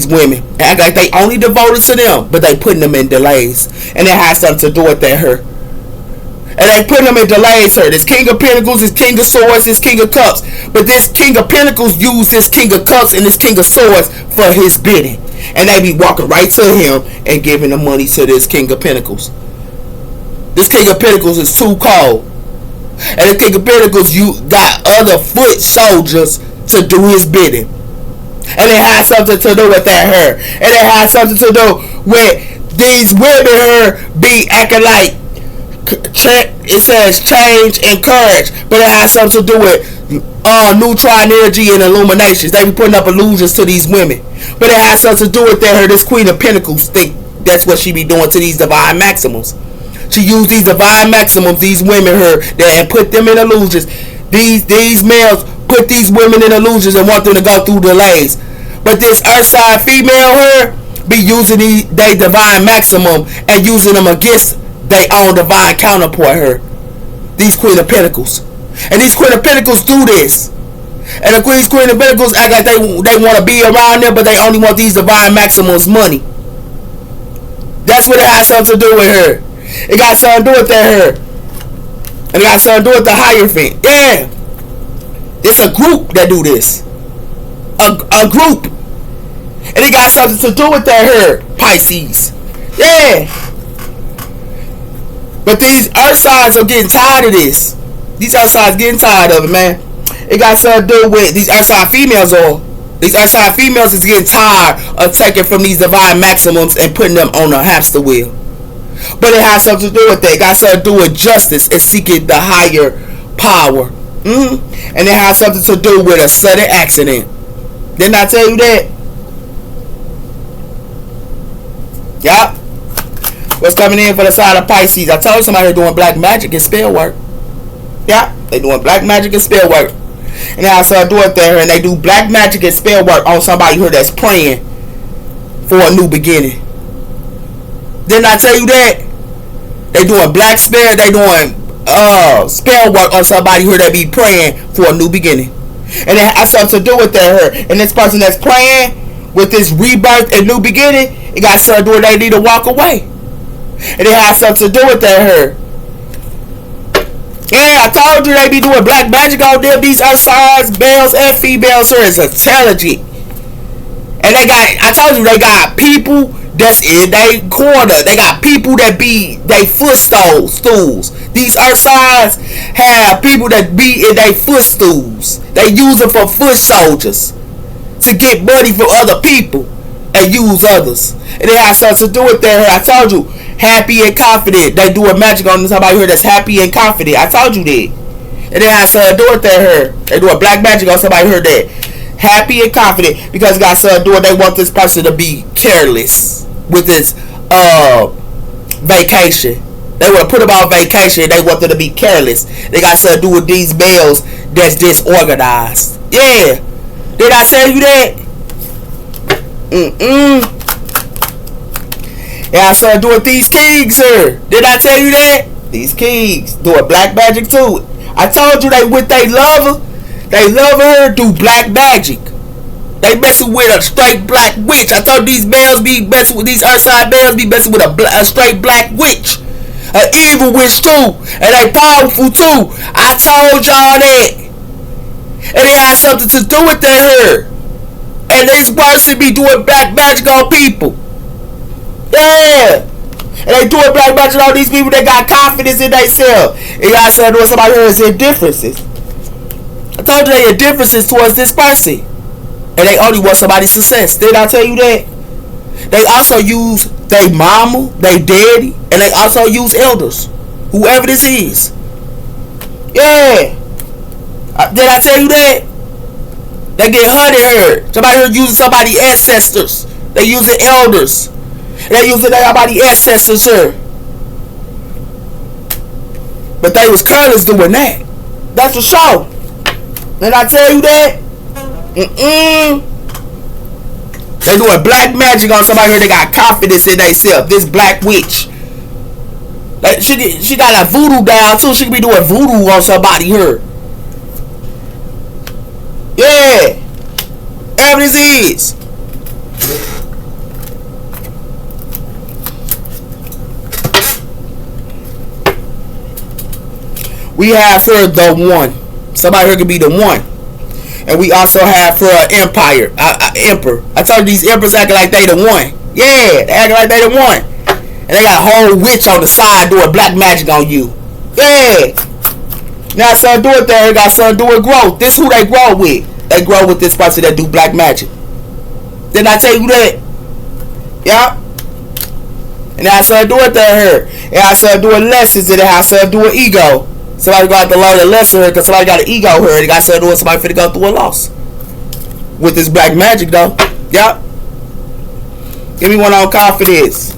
women. They act like they only devoted to them, but they putting them in delays. And it has something to do with that her. And they put them in delays her. This King of Pentacles, this King of Swords, this King of Cups. But this King of Pentacles used this King of Cups and this King of Swords for his bidding. And they be walking right to him and giving the money to this King of Pentacles. This King of Pentacles is too cold. And the King of Pentacles, you got other foot soldiers to do his bidding. And it has something to do with that her. And it has something to do with these women here be acting like, it says change and courage, but it has something to do with neutron energy and illuminations. They be putting up illusions to these women. But it has something to do with that her. This Queen of Pentacles think that's what she be doing to these divine maximums. She use these divine maximums, these women here, and put them in illusions. These males put these women in illusions and want them to go through delays. But this earth side female here be using they divine maximum and using them against their own divine counterpart here. These Queen of Pentacles. And these Queen of Pentacles do this. And the Queen of Pentacles act like they want to be around them, but they only want these divine maximums money. That's what it has something to do with her. It got something to do with that her. And it got something to do with the Hierophant. Yeah. It's a group that do this. A group. And it got something to do with that her, Pisces. Yeah. But these earth signs are getting tired of this. These earth signs getting tired of it, man. It got something to do with these earth sign females or these earth sign females is getting tired of taking from these divine maximums and putting them on a hamster wheel. But it has something to do with that. It got something to do with justice and seeking the higher power. And it has something to do with a sudden accident. Didn't I tell you that? Yup. What's coming in for the side of Pisces? I told you somebody here doing black magic and spell work. Yeah, they doing black magic and spell work. And they also do it there, and they do black magic and spell work on somebody here that's praying for a new beginning. Didn't I tell you that? They doing black spell, they doing spell work on somebody here that be praying for a new beginning. And it has something to do with that here. And this person that's praying with this rebirth and new beginning, it got something to do with they need to walk away. And it has something to do with that here. Yeah, I told you they be doing black magic on them. These earth signs, males and females here is intelligent. And they got, I told you they got people that's in their corner. They got people that be they footstools. These earth signs have people that be in their footstools. They use them for foot soldiers to get money from other people and use others. And it has something to do with that. I told you, happy and confident. They doing magic on somebody here that's happy and confident. I told you that. And it has something to do with that here. They doing black magic on somebody here that happy and confident because it got something to do with they want this person to be careless with this vacation. They want to put them on vacation. They want them to be careless. They got something to do with these males that's disorganized. Yeah. Did I tell you that? Yeah, I started doing these kings here. Did I tell you that? These kings doing black magic too. I told you they with they lover. They love her do black magic. They messing with a straight black witch. I thought these males be messing with, these earthside males be messing with a straight black witch. An evil witch too. And they powerful too. I told y'all that. And it has something to do with that hair. And this person be doing black magic on people. Yeah. And they doing black magic on these people that got confidence in themselves. And y'all said doing somebody here is indifferences. I told you they indifferences towards this person. And they only want somebody's success. Did I tell you that? They also use their mama, their daddy, and they also use elders. Whoever this is. Yeah. Did I tell you that? They get hunted here. Somebody here using somebody's ancestors. They using elders. They using somebody's ancestors here. But they was careless doing that. That's for sure. Did I tell you that? They doing black magic on somebody here that got confidence in themselves. This black witch. Like she got a voodoo down too. She could be doing voodoo on somebody here. Yeah. Evidence is. We have for the one. Somebody here could be the one. And we also have for an empire. Emperor. I told you these emperors acting like they the one. Yeah, they acting like they the one. And they got a whole witch on the side doing black magic on you. Yeah. Now son do it there. They got son do it growth. This who they grow with. They grow with this person that do black magic. Didn't I tell you that? Yeah. And now son do it there. And I son doing lessons and I son doing ego. Somebody got to learn a lesson here because somebody got an ego here. They got something doing somebody finna go through a loss. With this black magic though. Yep. Give me one on confidence.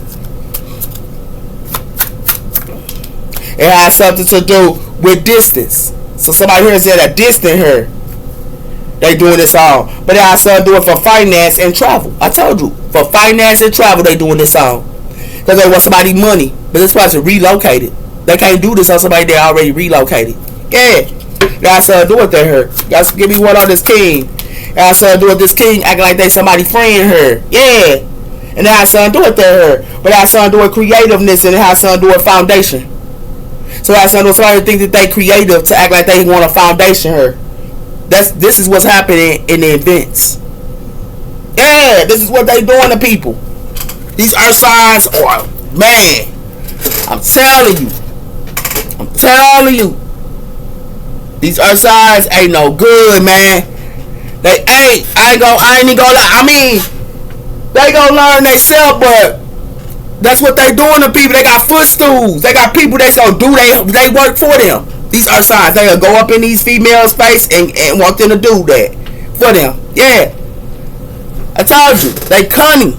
It has something to do with distance. So somebody here is at a distance here. They doing this all. But it has something to do it for finance and travel. I told you. For finance and travel they doing this all. Because they want somebody money. But this person relocated. They can't do this on somebody that already relocated. Yeah. Got something to do with that here. Got to give me one on this king. Got something to do with this king acting like they somebody friend her. Yeah. And it has something to do with that here. But it has something to do with creativeness and it has something to do with foundation. So it has something to do with somebody think that they creative to act like they want a foundation here. This is what's happening in the events. Yeah. This is what they doing to people. These earth signs are, man, I'm telling you. I'm telling you. These earth signs ain't no good, man. They ain't. I ain't even gonna lie. I mean, they gonna learn themselves, but that's what they doing to people. They got footstools. They got people that's gonna do they work for them. These earth signs, they gonna go up in these females' face and want them to do that for them. Yeah. I told you. They cunning.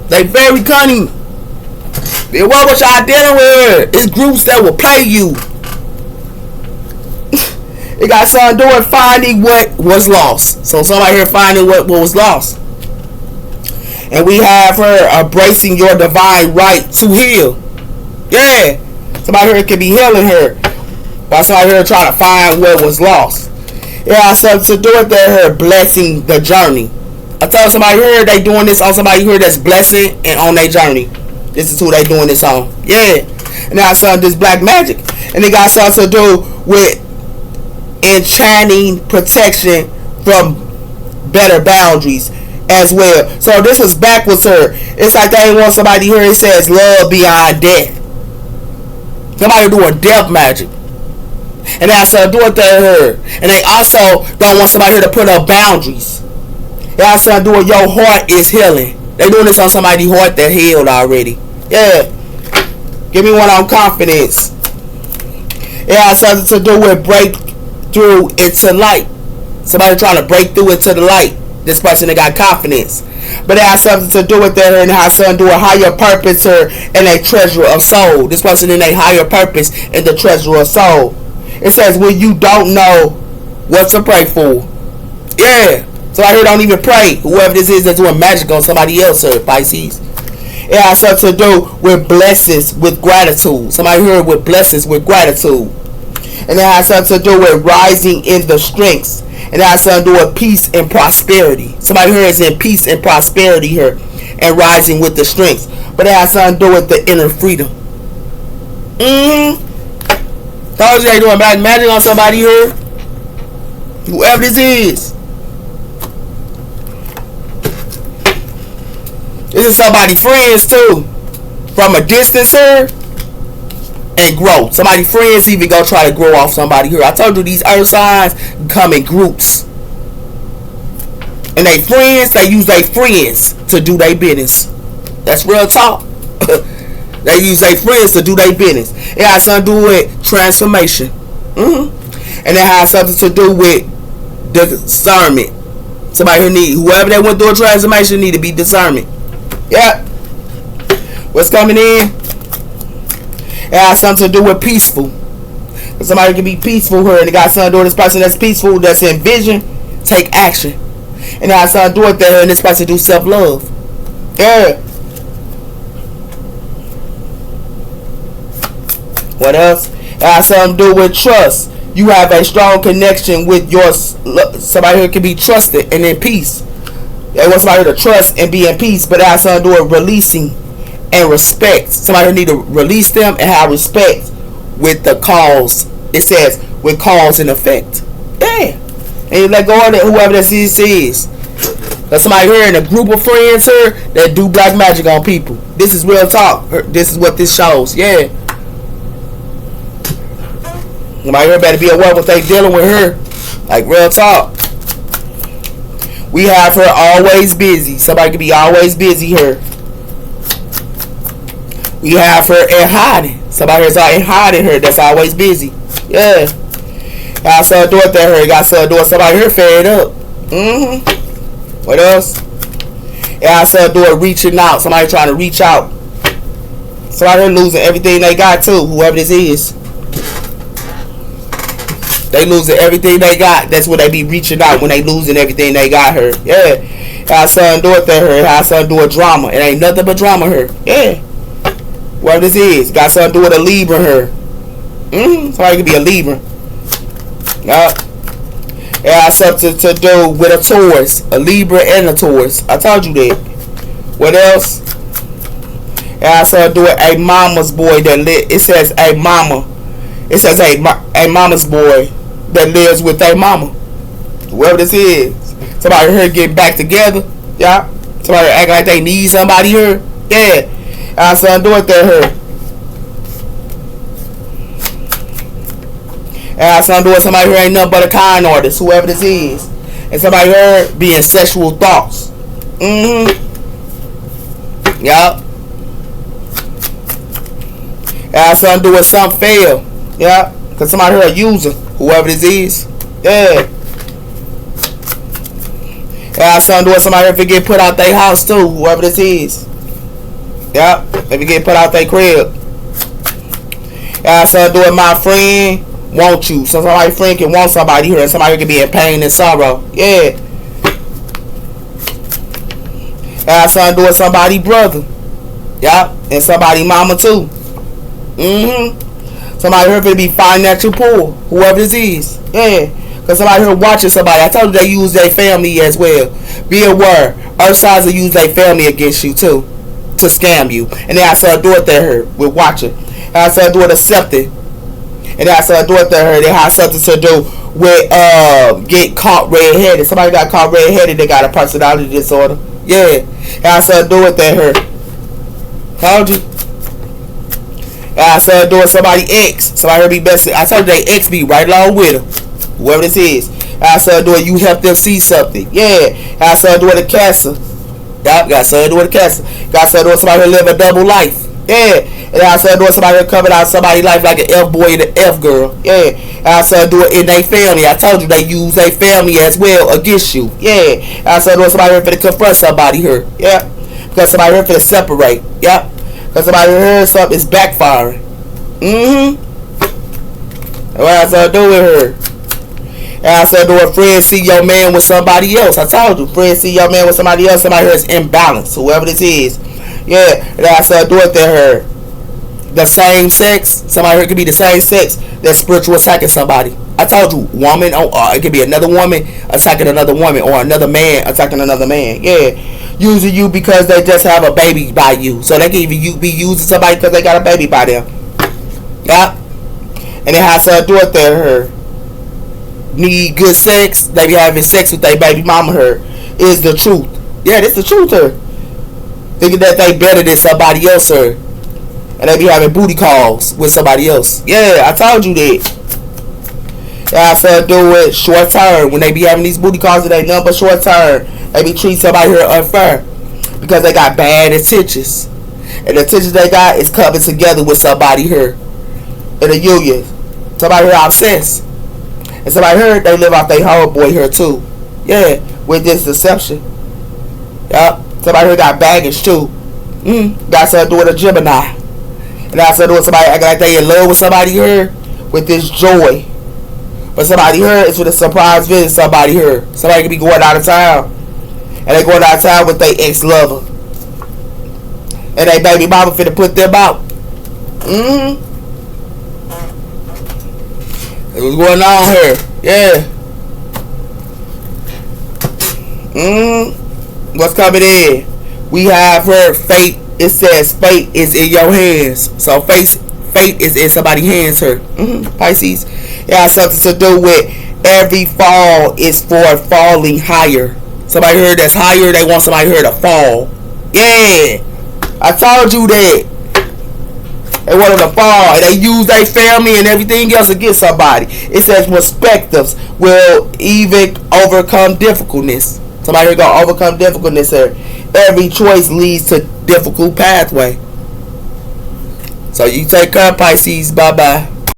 They very cunning. What y'all dealing with? It's groups that will play you. It got something to do with finding what was lost. So somebody here finding what was lost. And we have her embracing your divine right to heal. Yeah. Somebody here could be healing her. While somebody here trying to find what was lost. It has something to do with her blessing the journey. I told somebody here they doing this on somebody here that's blessing and on their journey. This is who they doing this on. Yeah. And now some this black magic. And it got something to do with enchanting protection from better boundaries as well. So this was backwards her. It's like they want somebody here. It says love beyond death. Somebody doing death magic. And that's doing to her. And they also don't want somebody here to put up boundaries. They also doing your heart is healing. They doing this on somebody's heart that healed already. Yeah. Give me one on confidence. It has something to do with breakthrough into light. Somebody trying to break through into the light. This person that got confidence. But it has something to do with that and it has something to do with higher purpose or and a treasure of soul. This person in a higher purpose and the treasure of soul. It says when you don't know what to pray for. Yeah. So I hear don't even pray. Whoever this is that's doing magic on somebody else or Pisces. It has something to do with blessings with gratitude. Somebody here with blessings with gratitude. And it has something to do with rising in the strengths. And that has something to do with peace and prosperity. Somebody here is in peace and prosperity here, and rising with the strength. But it has something to do with the inner freedom. Told you they doing black magic on somebody here. Whoever this is. This is somebody friends too. From a distance here. And grow. Somebody friends even go try to grow off somebody here. I told you these earth signs come in groups. And they friends, they use their friends to do their business. That's real talk. They use their friends to do their business. It has something to do with transformation. And it has something to do with discernment. Somebody who need, whoever they went through a transformation need to be discernment. Yeah. What's coming in? It has something to do with peaceful. Somebody can be peaceful here, and it got something to do with this person that's peaceful, that's in vision, take action. And it has something to do with that, and this person do self-love. Yeah. What else? It has something to do with trust. You have a strong connection with your somebody who can be trusted and in peace. They want somebody to trust and be in peace, but it has something to do with releasing and respect. Somebody who need to release them and have respect with the cause. It says with cause and effect. Yeah. And you let go of it, whoever that is. There's somebody here in a group of friends here that do black magic on people. This is real talk. This is what this shows. Yeah. Somebody here better be aware what they dealing with her. Like real talk. We have her always busy. Somebody can be always busy here. We have her in hiding. Somebody is in hiding her that's always busy. Yeah. Got something to do with that her. Got something to do with somebody here fed up. What else? It got something to do with reaching out. Somebody trying to reach out. Somebody here losing everything they got too. Whoever this is. They losing everything they got. That's when they be reaching out, when they losing everything they got her. Yeah. It got something to do with that her. It got something to do with drama. It ain't nothing but drama her. Yeah. Whatever this is. Got something to do with a Libra here. Somebody could be a Libra. Yup. It has something to do with a Taurus. A Libra and a Taurus. I told you that. What else? It has something to do with a mama's boy that live. It says a mama. It says a mama's boy that lives with a mama. Whoever this is. Somebody here getting back together. Yeah. Somebody acting like they need somebody here. Yeah. I son do it there her. And I son do it somebody who ain't nothing but a kind artist, whoever this is. And somebody here being sexual thoughts. Yup. And I son do it some fail. Yeah. Cause somebody here a user, whoever this is. Yeah. And I son do it somebody here get put out their house too, whoever this is. Yep, if you get put out their crib. Yeah, so do it, my friend. Want you. So somebody friend can want somebody here, and somebody can be in pain and sorrow. Yeah. Yeah, so do it, somebody brother. Yep, and somebody mama too. Somebody here could be financial poor, whoever this is. Yeah. Cause somebody here watching somebody. I told you they use their family as well. Be aware. Earth signs will use their family against you too. To scam you. And then I saw do it there with watching. And I saw do it accepting. And then I saw do it there. They have something to do with get caught red-headed. Somebody got caught red-headed, they got a personality disorder. Yeah. And I saw do it there. Told you. And I saw do it somebody ex. Somebody here be best. I told you they ex be right along with them. Whoever this is. And I saw do it you help them see something. Yeah. And I saw do it a cancer. Yep, got something to do with the cancer. Got something to do with somebody who live a double life. Yeah. And got something to do with somebody who coming out somebody's life like an F boy and an F girl. Yeah. Got something to do it in their family. I told you they use their family as well against you. Yeah. Got something to do with somebody who finna confront somebody here. Yeah. Because somebody here finna separate. Yep. Because somebody here something is backfiring. What got something to do with her? And I said to a friend, see your man with somebody else. I told you, friend, see your man with somebody else. Somebody here is imbalanced, whoever this is. Yeah, and I said do it to her. The same sex. Somebody here could be the same sex. That's spiritual attacking somebody. I told you, woman, it could be another woman attacking another woman, or another man attacking another man. Yeah, using you because they just have a baby by you, so they can even be using somebody because they got a baby by them. Yeah, and it has her daughter her need good sex. They be having sex with their baby mama. Her is the truth. Yeah, this the truth. Her thinking that they better than somebody else. Her and they be having booty calls with somebody else. Yeah, I told you that. That's to do with short term. When they be having these booty calls, it ain't nothing but short term. They be treating somebody here unfair because they got bad intentions, and the intentions they got is coming together with somebody here in a union. Somebody here obsessed, and somebody here they live off their homeboy here too. Yeah, with this deception. Yup. Somebody here got baggage too. Got something to do with a Gemini, and that's something to do with somebody acting like they in love with somebody here with this joy. But somebody here is with a surprise visit. Somebody here. Somebody could be going out of town. And they going out of town with their ex-lover. And they baby mama finna put them out. What's going on here? Yeah. What's coming in? We have her fate. It says fate is in your hands. So fate is in somebody's hands here. Pisces. It has something to do with every fall is for falling higher. Somebody here that's higher, they want somebody here to fall. Yeah. I told you that. They want them to fall. And they use their family and everything else against somebody. It says perspectives will even overcome difficultness. Somebody here gonna overcome difficultness here. Every choice leads to difficult pathway. So you take care, Pisces. Bye-bye.